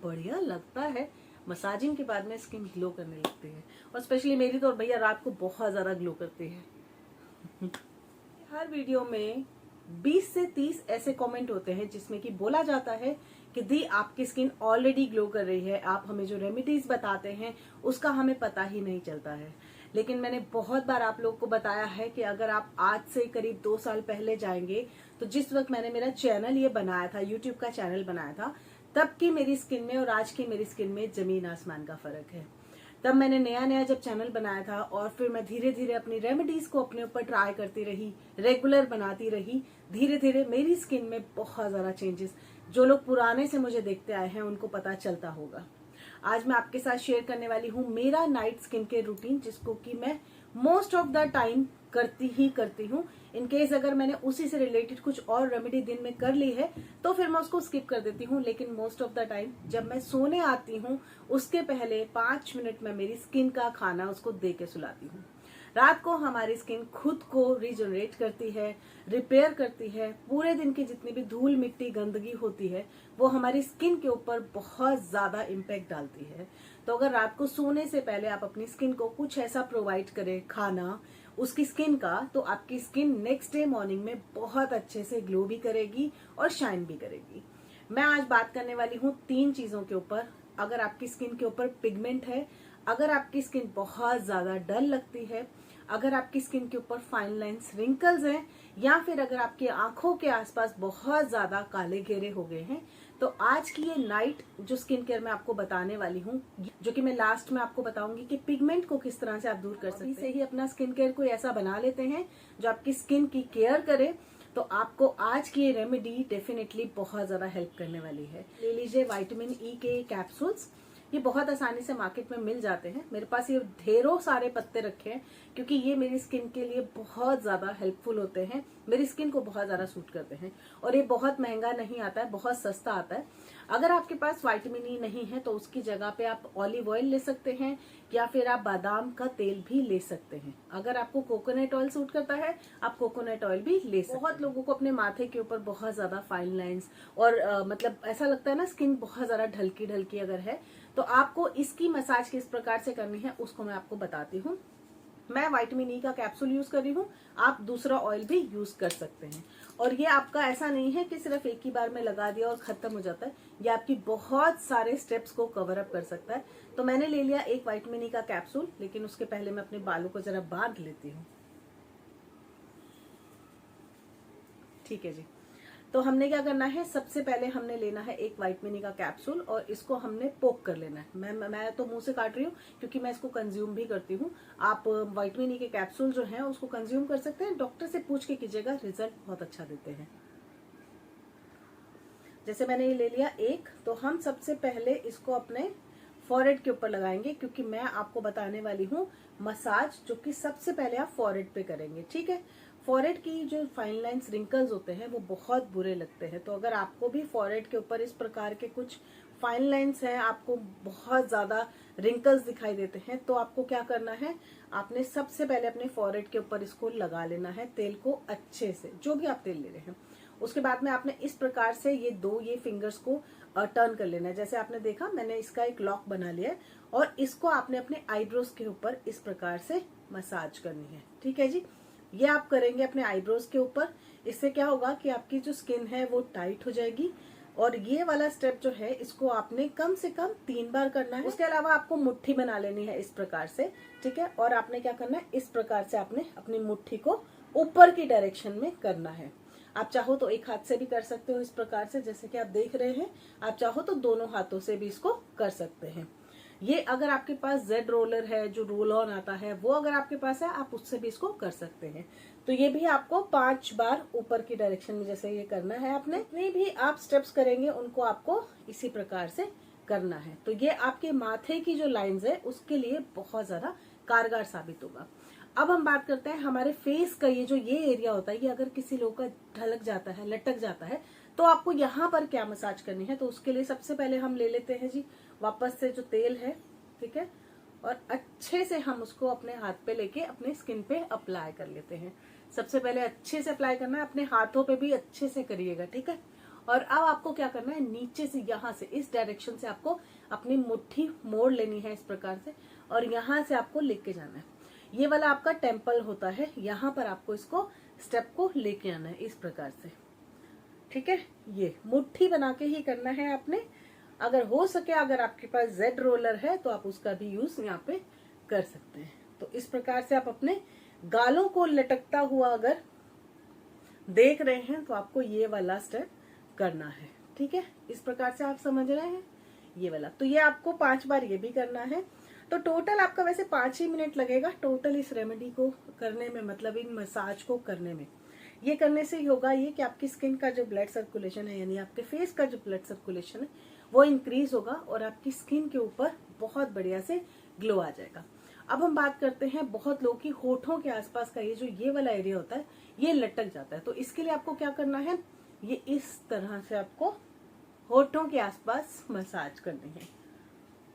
बढ़िया लगता है। मसाजिंग के बाद में स्किन ग्लो करने लगती है, और स्पेशली मेरी तो भैया रात को बहुत ज्यादा ग्लो करती है। हर वीडियो में 20 से 30 ऐसे कमेंट होते हैं जिसमें कि बोला जाता है कि दी आपकी स्किन ऑलरेडी ग्लो कर रही है, आप हमें जो रेमेडीज बताते हैं उसका हमें पता ही नहीं चलता है। लेकिन मैंने बहुत बार आप लोग को बताया है कि अगर आप आज से करीब 2 साल पहले जाएंगे तो जिस वक्त मैंने मेरा चैनल ये बनाया था, यूट्यूब का चैनल बनाया था, तब की मेरी स्किन में और आज की मेरी स्किन में जमीन आसमान का फर्क है। तब मैंने नया नया जब चैनल बनाया था और फिर मैं धीरे धीरे अपनी रेमेडीज को अपने ऊपर ट्राई करती रही, रेगुलर बनाती रही, धीरे धीरे मेरी स्किन में बहुत ज्यादा चेंजेस, जो लोग पुराने से मुझे देखते आए हैं उनको पता चलता होगा। आज मैं आपके साथ शेयर करने वाली हूँ मेरा नाइट स्किन केयर रूटीन, जिसको कि मैं मोस्ट ऑफ द टाइम करती हूँ। इन केस अगर मैंने उसी से रिलेटेड कुछ और रेमेडी दिन में कर ली है तो फिर मैं उसको स्किप कर देती हूँ, लेकिन मोस्ट ऑफ द टाइम जब मैं सोने आती हूँ उसके पहले 5 मिनट में मेरी स्किन का खाना उसको दे के सुलाती हूँ। रात को हमारी स्किन खुद को रीजनरेट करती है, रिपेयर करती है। पूरे दिन की जितनी भी धूल मिट्टी गंदगी होती है वो हमारी स्किन के ऊपर बहुत ज्यादा इम्पैक्ट डालती है। तो अगर रात को सोने से पहले आप अपनी स्किन को कुछ ऐसा प्रोवाइड करें खाना उसकी स्किन का, तो आपकी स्किन नेक्स्ट डे मॉर्निंग में बहुत अच्छे से ग्लो भी करेगी और शाइन भी करेगी। मैं आज बात करने वाली हूँ 3 चीजों के ऊपर। अगर आपकी स्किन के ऊपर पिगमेंट है, अगर आपकी स्किन बहुत ज्यादा डल लगती है, अगर आपकी स्किन के ऊपर फाइन लाइंस रिंकल्स हैं, या फिर अगर आपकी आंखों के आसपास बहुत ज्यादा काले घेरे हो गए हैं, तो आज की ये नाइट जो स्किन केयर मैं आपको बताने वाली हूँ, जो कि मैं लास्ट में आपको बताऊंगी कि पिगमेंट को किस तरह से आप दूर कर सकते हैं। से ही अपना स्किन केयर कोई ऐसा बना लेते हैं जो आपकी स्किन की केयर करे, तो आपको आज की ये रेमेडी डेफिनेटली बहुत ज्यादा हेल्प करने वाली है। ले लीजिए विटामिन ई के कैप्सूल्स। ये बहुत आसानी से मार्केट में मिल जाते हैं। मेरे पास ये ढेरों सारे पत्ते रखे हैं क्योंकि ये मेरी स्किन के लिए बहुत ज्यादा हेल्पफुल होते हैं, मेरी स्किन को बहुत ज्यादा सूट करते हैं। और ये बहुत महंगा नहीं आता है, बहुत सस्ता आता है। अगर आपके पास विटामिन ई नहीं है तो उसकी जगह पे आप ऑलिव ऑयल ले सकते हैं, या फिर आप बादाम का तेल भी ले सकते हैं। अगर आपको कोकोनट ऑयल सूट करता है आप कोकोनट ऑयल भी ले सकते हैं। बहुत लोगों को अपने माथे के ऊपर बहुत ज्यादा फाइन लाइंस और मतलब ऐसा लगता है ना स्किन बहुत ज्यादा ढलकी ढलकी अगर है, तो आपको इसकी मसाज किस प्रकार से करनी है उसको मैं आपको बताती हूँ। मैं विटामिन ई का कैप्सूल यूज कर रही हूँ, आप दूसरा ऑयल भी यूज कर सकते हैं। और ये आपका ऐसा नहीं है कि सिर्फ एक ही बार में लगा दिया और खत्म हो जाता है, ये आपकी बहुत सारे स्टेप्स को कवर अप कर सकता है। तो मैंने ले लिया एक विटामिन ई का कैप्सूल, लेकिन उसके पहले मैं अपने बालों को जरा बांध लेती हूँ। ठीक है जी। तो हमने क्या करना है, सबसे पहले हमने लेना है एक विटामिन ई का कैप्सूल और इसको हमने पोक कर लेना है। मैं तो मुंह से काट रही हूँ क्योंकि मैं इसको कंज्यूम भी करती हूँ। आप विटामिन ई के कैप्सूल जो है उसको कंज्यूम कर सकते हैं, डॉक्टर से पूछ के कीजिएगा, रिजल्ट बहुत अच्छा देते हैं। जैसे मैंने ये ले लिया एक, तो हम सबसे पहले इसको अपने फॉरहेड के ऊपर लगाएंगे, क्योंकि मैं आपको बताने वाली हूँ मसाज जो कि सबसे पहले आप फॉरहेड पे करेंगे। ठीक है, फॉरहेड की जो फाइन लाइंस रिंकल्स होते हैं वो बहुत बुरे लगते हैं। तो अगर आपको भी फॉरहेड के ऊपर इस प्रकार के कुछ फाइन लाइंस हैं, आपको बहुत ज्यादा रिंकल्स दिखाई देते हैं, तो आपको क्या करना है, आपने सबसे पहले अपने फॉरहेड के ऊपर इसको लगा लेना है तेल को अच्छे से, जो भी आप तेल ले रहे हैं। उसके बाद में आपने इस प्रकार से ये फिंगर्स को टर्न कर लेना है। जैसे आपने देखा मैंने इसका एक लॉक बना लिया है, और इसको आपने अपने आईब्रोज के ऊपर इस प्रकार से मसाज करनी है। ठीक है जी, ये आप करेंगे अपने आईब्रोज के ऊपर। इससे क्या होगा कि आपकी जो स्किन है वो टाइट हो जाएगी। और ये वाला स्टेप जो है इसको आपने कम से कम 3 बार करना है। उसके अलावा आपको मुट्ठी बना लेनी है इस प्रकार से। ठीक है, और आपने क्या करना है, इस प्रकार से आपने अपनी मुट्ठी को ऊपर की डायरेक्शन में करना है। आप चाहो तो एक हाथ से भी कर सकते हो इस प्रकार से, जैसे कि आप देख रहे हैं। आप चाहो तो दोनों हाथों से भी इसको कर सकते हैं। ये अगर आपके पास जेड रोलर है जो रोल ऑन आता है, वो अगर आपके पास है आप उससे भी इसको कर सकते हैं। तो ये भी आपको 5 बार ऊपर की डायरेक्शन में जैसे ये करना है। आपने जितने भी आप स्टेप्स करेंगे उनको आपको इसी प्रकार से करना है। तो ये आपके माथे की जो लाइंस है उसके लिए बहुत ज्यादा कारगर साबित होगा। अब हम बात करते हैं हमारे फेस का। ये एरिया होता है, ये अगर किसी लोग का ढलक जाता है, लटक जाता है, तो आपको यहाँ पर क्या मसाज करनी है। तो उसके लिए सबसे पहले हम ले लेते हैं जी वापस से जो तेल है, ठीक है, और अच्छे से हम उसको अपने हाथ पे लेके अपने स्किन पे अप्लाई कर लेते हैं। सबसे पहले अच्छे से अप्लाई करना है, अपने हाथों पे भी अच्छे से करिएगा। ठीक है, और अब आपको क्या करना है, नीचे से यहाँ से इस डायरेक्शन से आपको अपनी मुट्ठी मोड़ लेनी है इस प्रकार से, और यहाँ से आपको लेके जाना है। ये वाला आपका टेम्पल होता है, यहाँ पर आपको इसको स्टेप को लेके आना है इस प्रकार से, ठीक है। ये मुट्ठी बना के ही करना है आपने। अगर हो सके, अगर आपके पास जेड रोलर है तो आप उसका भी यूज यहाँ पे कर सकते हैं। तो इस प्रकार से आप अपने गालों को लटकता हुआ अगर देख रहे हैं तो आपको ये वाला स्टेप करना है, ठीक है। इस प्रकार से आप समझ रहे हैं ये वाला। तो ये आपको 5 बार ये भी करना है। तो टोटल आपका वैसे 5 ही मिनट लगेगा टोटल इस रेमेडी को करने में, मतलब इन मसाज को करने में। ये करने से होगा ये कि आपकी स्किन का जो ब्लड सर्कुलेशन है, यानी आपके फेस का जो ब्लड सर्कुलेशन है वो इंक्रीज होगा और आपकी स्किन के ऊपर बहुत बढ़िया से ग्लो आ जाएगा। अब हम बात करते हैं बहुत लोगों की होठों के आसपास का ये वाला एरिया होता है, ये लटक जाता है। तो इसके लिए आपको क्या करना है, ये इस तरह से आपको होठों के आसपास मसाज करनी है।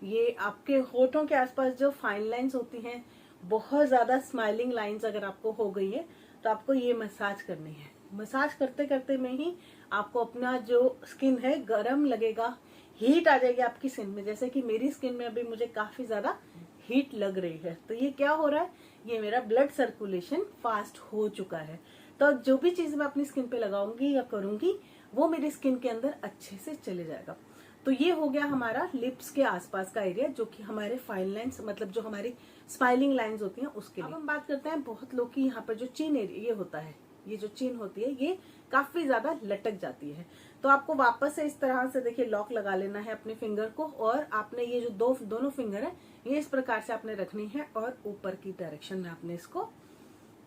ये आपके होठों के आसपास जो फाइन लाइंस होती हैं, बहुत ज्यादा स्माइलिंग लाइंस अगर आपको हो गई है तो आपको ये मसाज करनी है। मसाज करते करते में ही आपको अपना जो स्किन है गर्म लगेगा, हीट आ जाएगी आपकी स्किन में। जैसे कि मेरी स्किन में अभी मुझे काफी ज्यादा हीट लग रही है, तो ये क्या हो रहा है, ये मेरा ब्लड सर्कुलेशन फास्ट हो चुका है। तो जो भी चीज मैं अपनी स्किन पे लगाऊंगी या करूंगी वो मेरी स्किन के अंदर अच्छे से चले जाएगा। तो ये हो गया हमारा लिप्स के आसपास का एरिया, जो कि हमारे फाइन लाइंस, मतलब जो हमारी स्माइलिंग लाइंस होती हैं उसके लिए। अब हम बात करते हैं बहुत लोग की यहाँ पर जो चिन एरिया ये होता है, ये जो चिन होती है ये काफी ज्यादा लटक जाती है। तो आपको वापस से इस तरह से देखिए लॉक लगा लेना है अपने फिंगर को, और आपने ये जो दोनों फिंगर है ये इस प्रकार से आपने रखनी है और ऊपर की डायरेक्शन में आपने इसको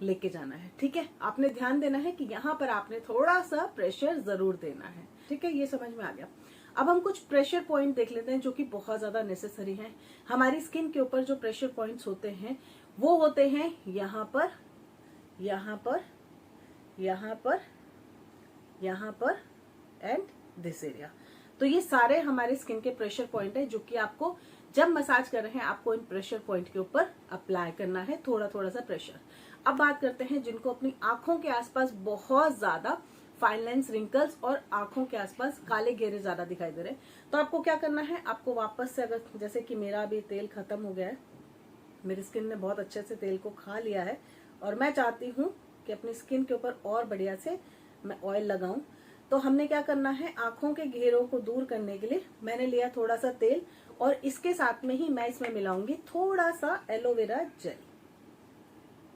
लेके जाना है, ठीक है। आपने ध्यान देना है कि यहाँ पर आपने थोड़ा सा प्रेशर जरूर देना है, ठीक है। ये समझ में आ गया। अब हम कुछ प्रेशर पॉइंट देख लेते हैं जो कि बहुत ज्यादा नेसेसरी हैं। हमारी स्किन के ऊपर जो प्रेशर पॉइंट्स होते हैं वो होते हैं यहाँ पर, यहाँ पर, यहाँ पर, यहाँ पर एंड दिस एरिया। तो ये सारे हमारे स्किन के प्रेशर पॉइंट है जो कि आपको जब मसाज कर रहे हैं आपको इन प्रेशर पॉइंट के ऊपर अप्लाई करना है थोड़ा थोड़ा सा प्रेशर। अब बात करते हैं जिनको अपनी आंखों के आसपास बहुत ज्यादा फाइन लाइन्स, रिंकल्स और आंखों के आसपास काले घेरे ज्यादा दिखाई दे रहे हैं, तो आपको क्या करना है, आपको वापस से, अगर जैसे कि मेरा अभी तेल खत्म हो गया है, मेरी स्किन ने बहुत अच्छे से तेल को खा लिया है और मैं चाहती हूँ कि अपनी स्किन के ऊपर और बढ़िया से मैं ऑयल लगाऊं, तो हमने क्या करना है, आंखों के घेरों को दूर करने के लिए मैंने लिया थोड़ा सा तेल और इसके साथ में ही मैं इसमें मिलाऊंगी थोड़ा सा एलोवेरा जेल।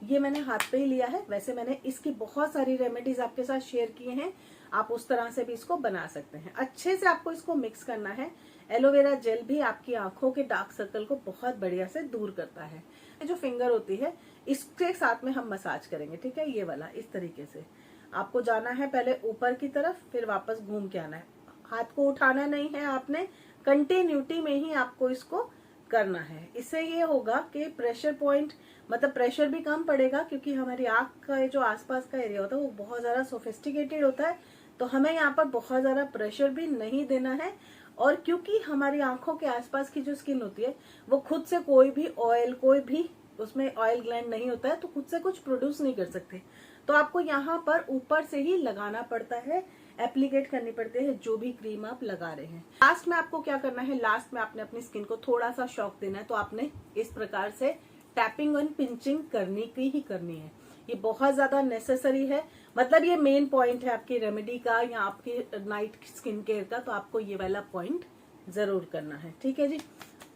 ये मैंने हाथ पे ही लिया है। वैसे मैंने इसकी बहुत सारी रेमेडीज आपके साथ शेयर किए हैं, आप उस तरह से भी इसको बना सकते हैं। अच्छे से आपको इसको मिक्स करना है। एलोवेरा जेल भी आपकी आंखों के डार्क सर्कल को बहुत बढ़िया से दूर करता है। जो फिंगर होती है इसके साथ में हम मसाज करेंगे, ठीक है। ये वाला इस तरीके से आपको जाना है, पहले ऊपर की तरफ फिर वापस घूम के आना है। हाथ को उठाना नहीं है आपने, कंटिन्यूटी में ही आपको इसको करना है। इससे ये होगा कि प्रेशर पॉइंट, मतलब प्रेशर भी कम पड़ेगा, क्योंकि हमारी आंख का जो आसपास का एरिया होता है वो बहुत ज्यादा सोफिस्टिकेटेड होता है, तो हमें यहाँ पर बहुत ज्यादा प्रेशर भी नहीं देना है। और क्योंकि हमारी आंखों के आसपास की जो स्किन होती है वो खुद से कोई भी ऑयल, कोई भी उसमें ऑयल ग्लैंड नहीं होता है, तो खुद से कुछ प्रोड्यूस नहीं कर सकते, तो आपको यहाँ पर ऊपर से ही लगाना पड़ता है, एप्लीकेट करनी पड़ती है जो भी क्रीम आप लगा रहे हैं। लास्ट में आपको क्या करना है, लास्ट में आपने अपनी स्किन को थोड़ा सा शॉक देना है, तो आपने इस प्रकार से टैपिंग एंड पिंचिंग करनी ही करनी है। ये बहुत ज्यादा नेसेसरी है, मतलब ये मेन पॉइंट है आपकी रेमेडी का या आपकी नाइट स्किन केयर का, तो आपको ये वाला पॉइंट जरूर करना है, ठीक है जी।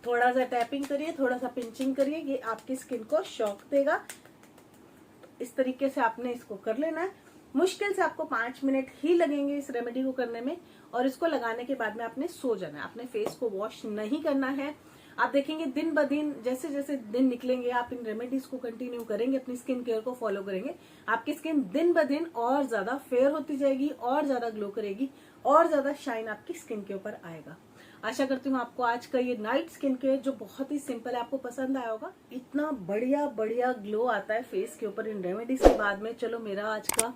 थोड़ा सा टैपिंग करिए, थोड़ा सा पिंचिंग करिए, ये आपकी स्किन को शॉक देगा। इस तरीके से आपने इसको कर लेना है। मुश्किल से आपको 5 मिनट ही लगेंगे इस रेमेडी को करने में, और इसको लगाने के बाद में आपने सो जाना है। आपने फेस को वॉश नहीं करना है। आप देखेंगे दिन ब दिन, जैसे जैसे दिन निकलेंगे, आप इन रेमेडीज को कंटिन्यू करेंगे, अपनी स्किन केयर को फॉलो करेंगे, आपकी स्किन दिन ब दिन और ज्यादा फेयर होती जाएगी, और ज्यादा ग्लो करेगी, और ज्यादा शाइन आपकी स्किन के ऊपर आएगा। आशा करती हूँ आपको आज का ये नाइट स्किन केयर जो बहुत ही सिंपल है आपको पसंद आया होगा। इतना बढ़िया बढ़िया ग्लो आता है फेस के ऊपर इन रेमेडीज के बाद में। चलो, मेरा आज का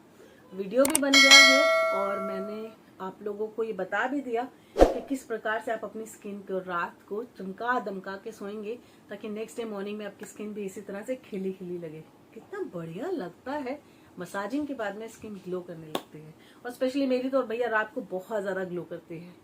वीडियो भी बन गया है और मैंने आप लोगों को ये बता भी दिया कि किस प्रकार से आप अपनी स्किन को रात को चमका दमका के सोएंगे, ताकि नेक्स्ट डे मॉर्निंग में आपकी स्किन भी इसी तरह से खिली खिली लगे। कितना बढ़िया लगता है, मसाजिंग के बाद में स्किन ग्लो करने लगती है। और स्पेशली मेरी तो और भैया रात को बहुत ज्यादा ग्लो करती है।